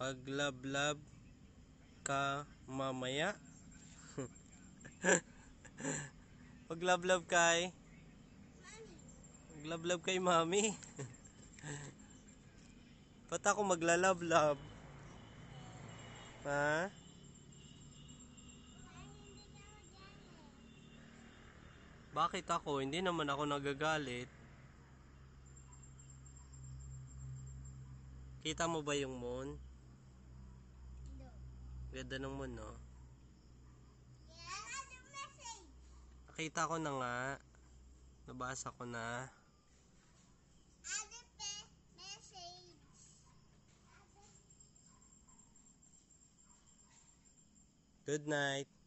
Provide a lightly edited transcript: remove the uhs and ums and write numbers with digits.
Maglablab ka mamaya. Maglablab kay Maglablab kay mami. Ba't ako maglalablab? Ha? Bakit ako? Hindi naman ako nagagalit. Kita mo ba yung moon? Ganda ng moon, no? Nakita ko na nga. Nabasa ko na. Good night.